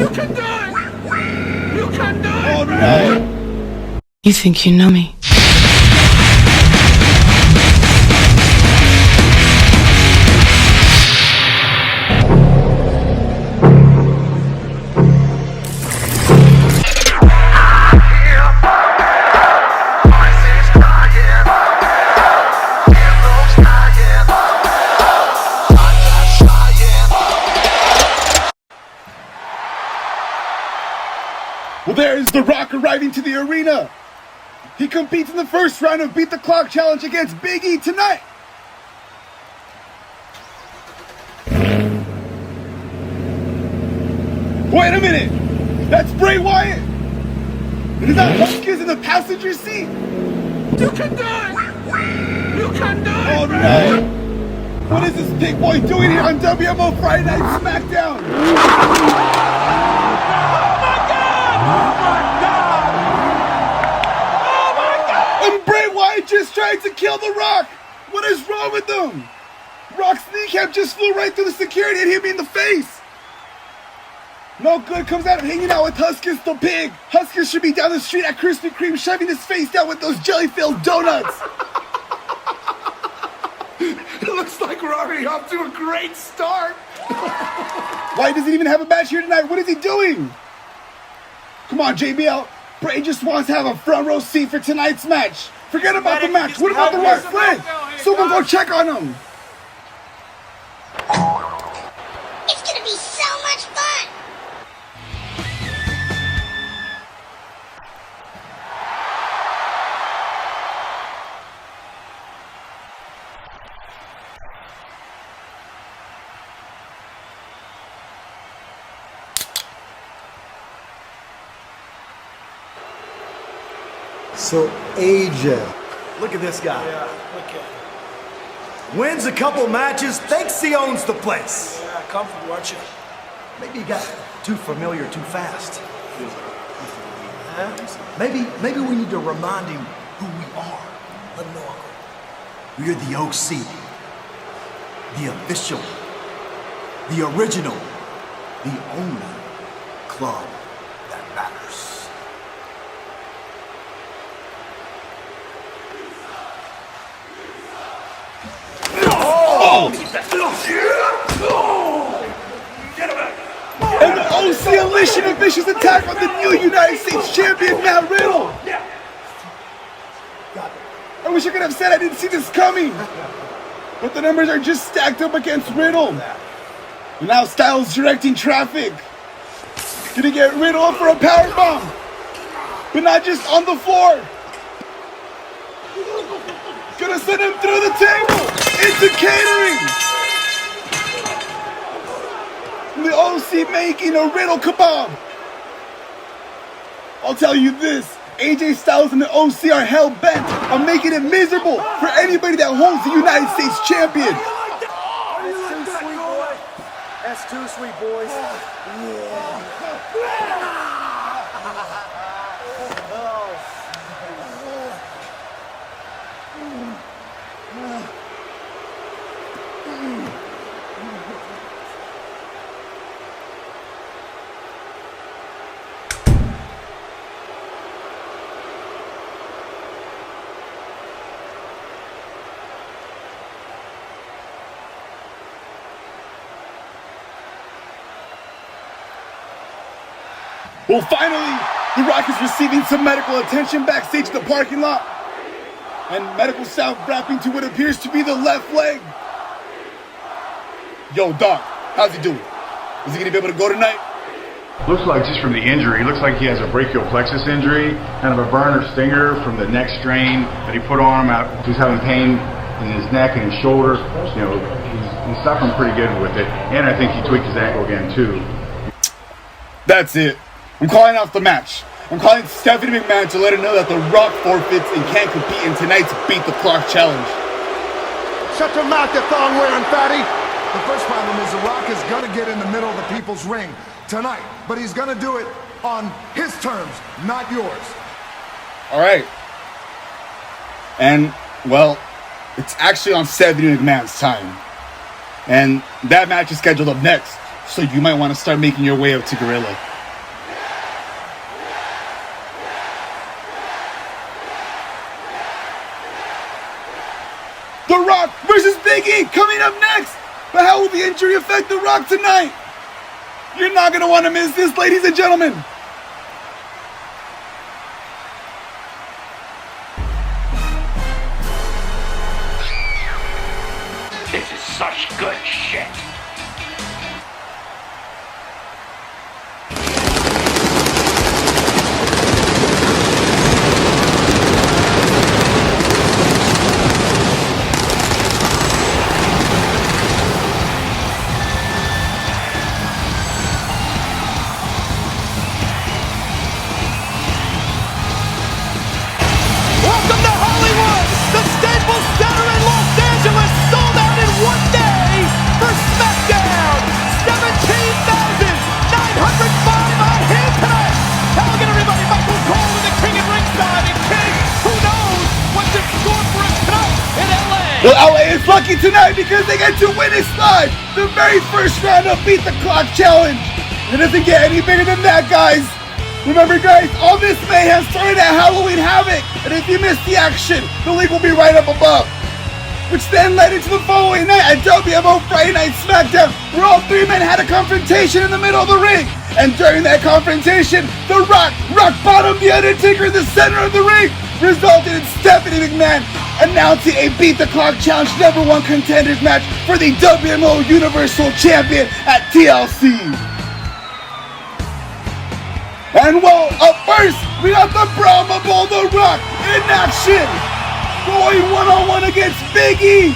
You can do it! You can do it! Oh no! You think you know me? Well, there is The Rock arriving to the arena. He competes in the first round of Beat the Clock Challenge against Big E tonight. Wait a minute. That's Bray Wyatt. And is that Huskus in the passenger seat? You can do it! You can do it! Oh no. What is this big boy doing here on WMO Friday Night SmackDown? And Bray Wyatt just tried to kill The Rock. What is wrong with them? Rock's kneecap just flew right through the security and hit me in the face. No good comes out of hanging out with Huskus the pig. Huskus should be down the street at Krispy Kreme shoving his face down with those jelly-filled donuts. It looks like we're already off to a great start. Why does he even have a match here tonight? What is he doing? Come on, JBL. Bray just wants to have a front row seat for tonight's match. Forget about the match. What about the Rock's friend? Someone go check on him. It's gonna be so much fun! So AJ, look at this guy. Yeah, look at it. Wins a couple matches, thinks he owns the place. Yeah, comfortable, aren't you? Maybe he got too familiar too fast. Maybe we need to remind him who we are. Let him know. We're the OC, the official, the original, the only club that matters. And the OC unleashing a vicious attack on the new United States Champion, Matt Riddle. I wish I could have said I didn't see this coming. But the numbers are just stacked up against Riddle. And now Styles directing traffic. Gonna get Riddle up for a powerbomb. But not just on the floor. Gonna send him through the table into catering. And the OC making a Riddle kebab. I'll tell you this, AJ Styles and the OC are hell-bent on making it miserable for anybody that holds the United States Champion. That's too sweet, boys. Well, finally, The Rock is receiving some medical attention backstage in the parking lot. And medical staff wrapping to what appears to be the left leg. Yo, Doc, how's he doing? Is he gonna be able to go tonight? Looks like just from the injury, looks like he has a brachial plexus injury, kind of a burn or stinger from the neck strain that he put on him. He's having pain in his neck and his shoulder. You know, he's suffering pretty good with it. And I think he tweaked his ankle again too. That's it. I'm calling off the match. I'm calling Stephanie McMahon to let her know that The Rock forfeits and can't compete in tonight's Beat the Clock Challenge. Shut your mouth, you thong-wearing fatty! The first problem is The Rock is gonna get in the middle of the people's ring tonight, but he's gonna do it on his terms, not yours. All right. And, well, it's actually on Stephanie McMahon's time. And that match is scheduled up next, so you might want to start making your way up to Gorilla. versus Big E coming up next. But how will the injury affect The Rock tonight? You're not going to want to miss this, ladies and gentlemen. This is such good shit. Welcome to Hollywood! The Staples Center in Los Angeles sold out in one day for SmackDown! 17,905 on hand tonight! How again, everybody? Michael Cole with the King at ringside, and King, who knows what's in store for us tonight in LA? Well, LA is lucky tonight because they get to witness live the very first round of Beat the Clock Challenge. It doesn't get any bigger than that, guys. Remember, guys, all this mayhem started at Halloween Havoc, and if you missed the action, the link will be right up above. Which then led into the following night at WMO Friday Night SmackDown, where all three men had a confrontation in the middle of the ring. And during that confrontation, The Rock bottomed The Undertaker in the center of the ring, resulting in Stephanie McMahon announcing a Beat the Clock Challenge #1 contenders match for the WMO Universal Champion at TLC. And well, up first, we got the Brahmable The Rock in action, going one-on-one against Big E.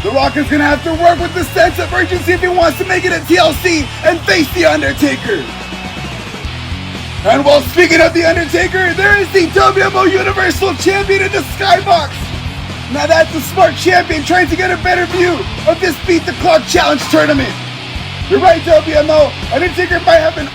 The Rock is gonna have to work with the sense of urgency if he wants to make it at TLC and face The Undertaker. And well, speaking of The Undertaker, there is the WMO Universal Champion in the Skybox. Now that's a smart champion trying to get a better view of this Beat the Clock Challenge tournament. You're right, WMO, Undertaker might have been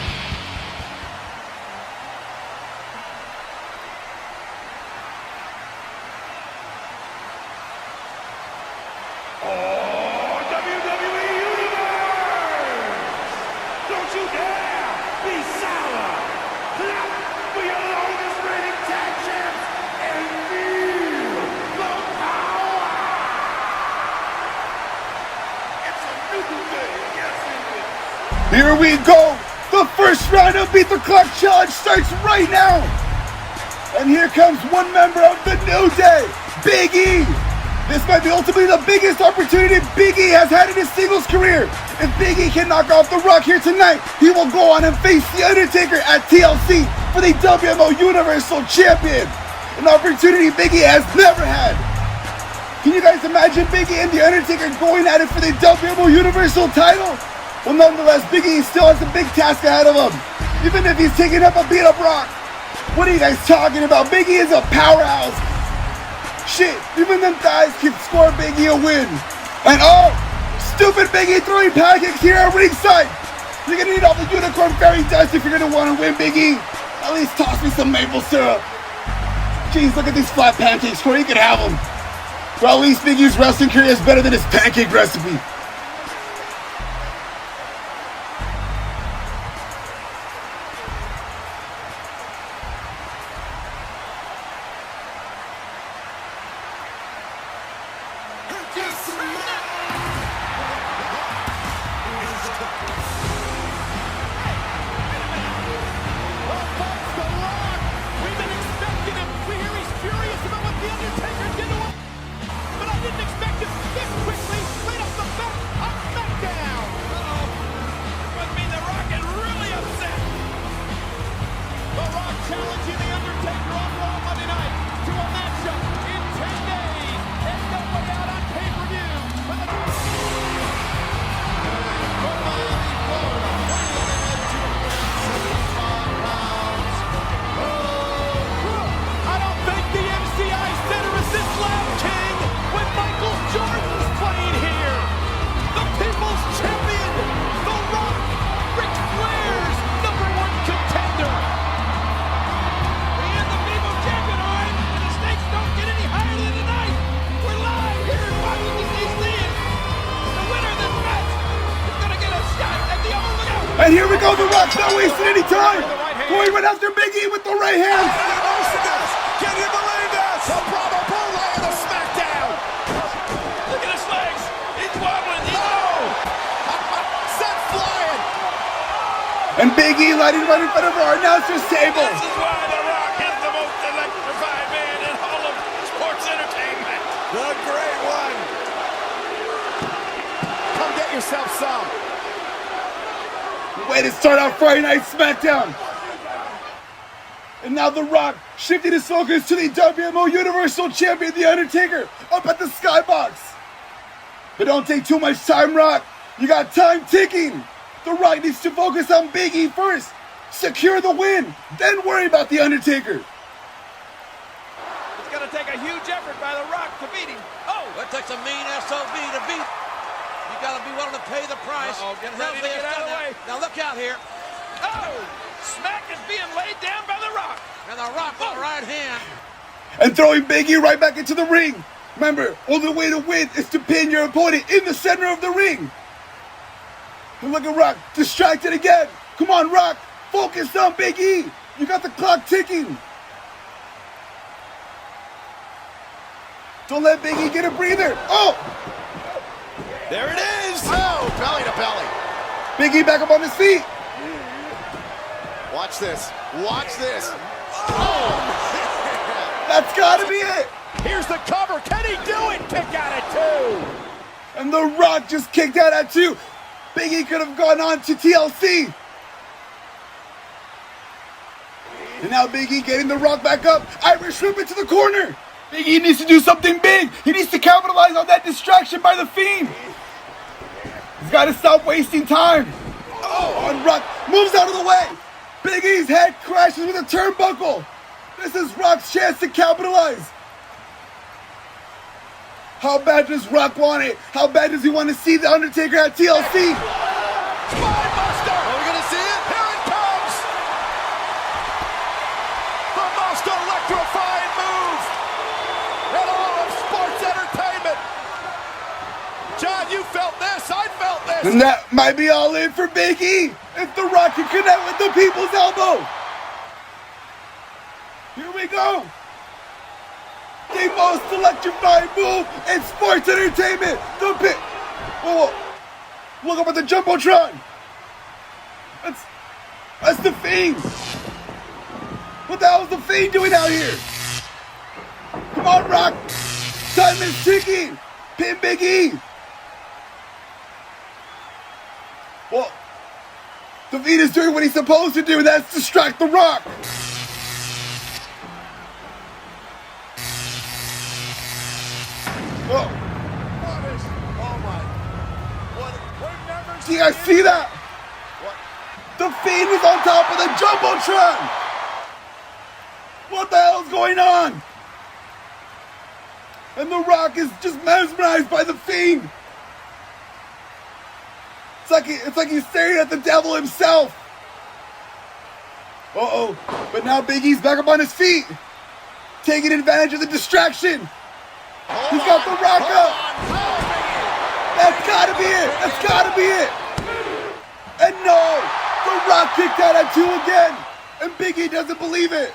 Here we go! The first round of Beat the Clock Challenge starts right now! And here comes one member of the New Day, Big E! This might be ultimately the biggest opportunity Big E has had in his singles career. If Big E can knock off The Rock here tonight, he will go on and face The Undertaker at TLC for the WMO Universal Champion. An opportunity Big E has never had. Can you guys imagine Big E and The Undertaker going at it for the WMO Universal title? Well, nonetheless, Big E still has a big task ahead of him, even if he's taking up a beat-up Rock. What are you guys talking about? Big E is a powerhouse. Shit, even them thighs can score Big E a win. And oh, stupid Big E throwing pancakes here at ringside. You're gonna need all the unicorn fairy dust if you're gonna want to win, Big E. At least toss me some maple syrup. Jeez, look at these flat pancakes, Corey, you can have them. Well, at least Big E's wrestling career is better than his pancake recipe. Challenging The Undertaker on Raw Monday night to a matchup in 10 days and no way out on pay-per-view. From Miami, Florida, weighing in at 265 pounds. I don't think the MCI Center is this loud, King, when Michael Jordan's playing here. The People's Champion, The Rock, Ric Flair's #1 contender. And here we go, The Rock's not wasting any time. Going right after Big E with the right hand. Can you believe this? The Brahmable Way of the SmackDown. Look at And Big E lighting right in front of our announcer's table. This is why The Rock is the most electrified man in all of sports entertainment. The Great One. Come get yourself some. Way to start out Friday Night SmackDown. And now The Rock shifting his focus to the WMO Universal Champion, The Undertaker, up at the skybox. But don't take too much time, Rock. You got time ticking. The Rock needs to focus on Big E first. Secure the win, then worry about The Undertaker. It's going to take a huge effort by The Rock to beat him. Oh! That takes a mean SOB to beat. You got to be willing to pay the price. Getting ready to get out of the way. Now look out here. Oh! Smack is being laid down by The Rock. And The Rock on the right hand. And throwing Big E right back into the ring. Remember, only way to win is to pin your opponent in the center of the ring. And look at Rock, distracted again. Come on, Rock, focus on Big E. You got the clock ticking. Don't let Big E get a breather. Oh! There it is. Oh, belly to belly. Big E back up on his feet. Watch this. Watch this. That's gotta be it. Here's the cover. Can he do it? Kick out at 2. And The Rock just kicked out at 2. Big E could have gone on to TLC. And now Big E getting The Rock back up. Irish whip into the corner. Big E needs to do something big. He needs to capitalize on that distraction by the Fiend. He's got to stop wasting time. Oh, and Rock moves out of the way. Big E's head crashes with a turnbuckle. This is Rock's chance to capitalize. How bad does Rock want it? How bad does he want to see The Undertaker at TLC? Spinebuster! Are we going to see it? Here it comes! The most electrifying move in all of sports entertainment. John, you felt this. I felt this. And that might be all in for Big E if The Rock can connect with the people's elbow. Here we go. The most electrifying move in sports entertainment. The pit. Whoa, whoa. Look up at the Jumbotron. That's the Fiend. What the hell is the Fiend doing out here? Come on, Rock. Time is ticking. Pin Big E. Well, the Fiend is doing what he's supposed to do, and that's distract The Rock. Oh. Do you guys see that? The Fiend is on top of the Jumbotron. What the hell is going on? And The Rock is just mesmerized by the Fiend. It's like he's staring at the devil himself. Uh-oh. But now Big E's back up on his feet, taking advantage of the distraction. He's got The Rock up. That's gotta be it. That's gotta be it. And no, The Rock kicked out at 2 again. And Big E doesn't believe it.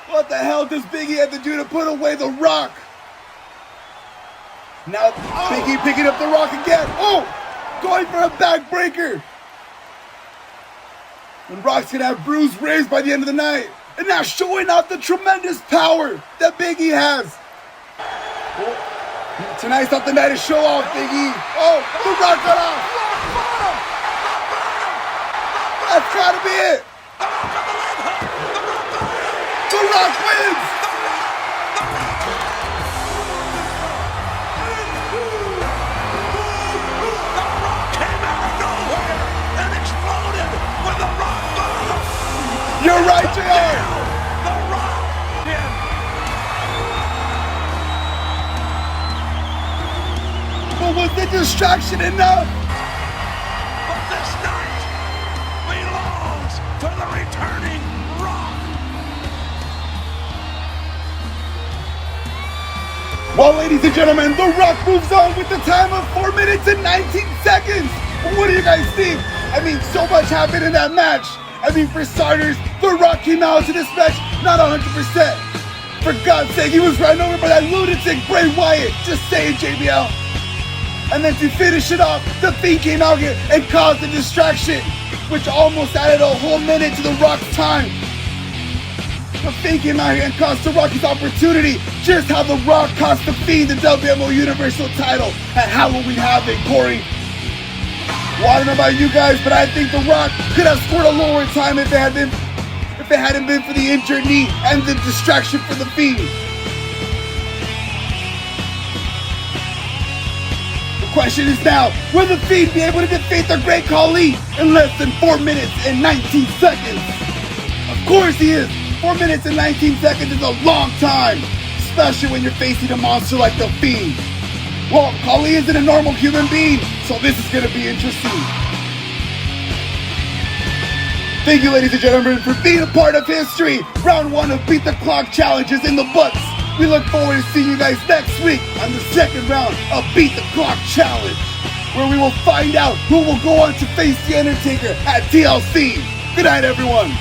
What the hell does Big E have to do to put away The Rock? Now Big E picking up The Rock again. Oh, going for a backbreaker. And Rock's gonna have bruised ribs by the end of the night. And now showing off the tremendous power that Big E has. Oh, tonight's not the night to show off, Big E. Oh, The Rock got off. That's gotta be it. The Rock wins. You're right, JR. But was the distraction enough? But this night belongs to the returning Rock. Well, ladies and gentlemen, The Rock moves on with the time of 4 minutes and 19 seconds. What do you guys think? I mean, so much happened in that match. I mean, for starters, The Rock came out to this match not 100%. For God's sake, he was ran over by that lunatic Bray Wyatt. Just saying, JBL. And then to finish it off, the Fiend came out here and caused a distraction, which almost added a whole minute to The Rock's time. The Fiend came out here and cost The Rock his opportunity, just how The Rock cost the Fiend the WMO Universal title at Halloween Havoc, Corey. Well, I don't know about you guys, but I think The Rock could have scored a lower time if it hadn't been for the injured knee and the distraction for the Fiend. The question is now, will the Fiend be able to defeat the Great Khali in less than 4 minutes and 19 seconds? Of course he is! 4 minutes and 19 seconds is a long time, especially when you're facing a monster like the Fiend. Well, Khali isn't a normal human being, so this is going to be interesting. Thank you, ladies and gentlemen, for being a part of history. Round 1 of Beat the Clock Challenge is in the books. We look forward to seeing you guys next week on the second round of Beat the Clock Challenge, where we will find out who will go on to face The Undertaker at TLC. Good night, everyone.